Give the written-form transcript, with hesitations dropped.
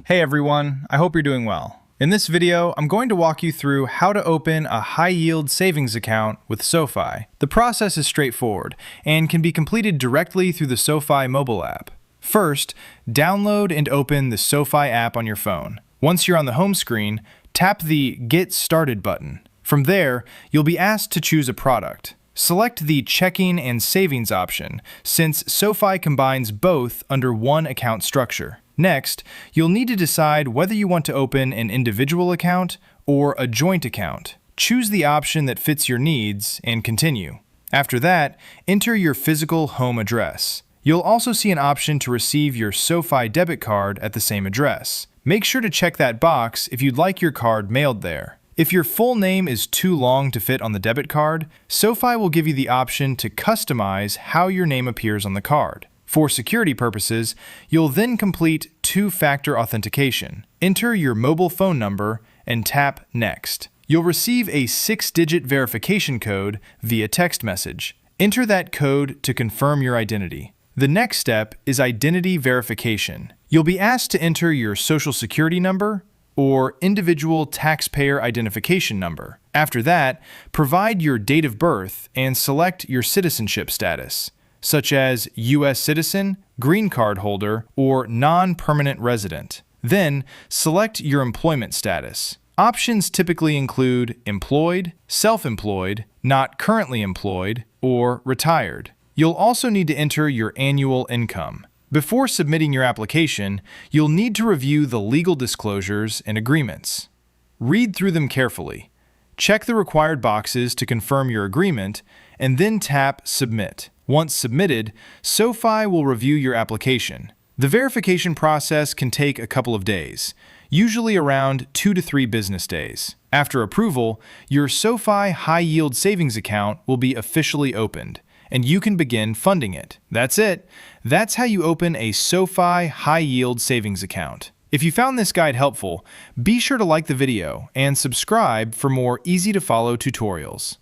Hey everyone, I hope you're doing well. In this video, I'm going to walk you through how to open a high-yield savings account with SoFi. The process is straightforward and can be completed directly through the SoFi mobile app. First, download and open the SoFi app on your phone. Once you're on the home screen, tap the Get Started button. From there, you'll be asked to choose a product. Select the Checking and Savings option, since SoFi combines both under one account structure. Next, you'll need to decide whether you want to open an individual account or a joint account. Choose the option that fits your needs and continue. After that, enter your physical home address. You'll also see an option to receive your SoFi debit card at the same address. Make sure to check that box if you'd like your card mailed there. If your full name is too long to fit on the debit card, SoFi will give you the option to customize how your name appears on the card. For security purposes, you'll then complete two-factor authentication. Enter your mobile phone number and tap Next. You'll receive a 6-digit verification code via text message. Enter that code to confirm your identity. The next step is identity verification. You'll be asked to enter your social security number or individual taxpayer identification number. After that, provide your date of birth and select your citizenship status, such as U.S. citizen, green card holder, or non-permanent resident. Then, select your employment status. Options typically include employed, self-employed, not currently employed, or retired. You'll also need to enter your annual income. Before submitting your application, you'll need to review the legal disclosures and agreements. Read through them carefully. Check the required boxes to confirm your agreement, and then tap Submit. Once submitted, SoFi will review your application. The verification process can take a couple of days, usually around 2 to 3 business days. After approval, your SoFi high-yield savings account will be officially opened, and you can begin funding it. That's it. That's how you open a SoFi high-yield savings account. If you found this guide helpful, be sure to like the video and subscribe for more easy-to-follow tutorials.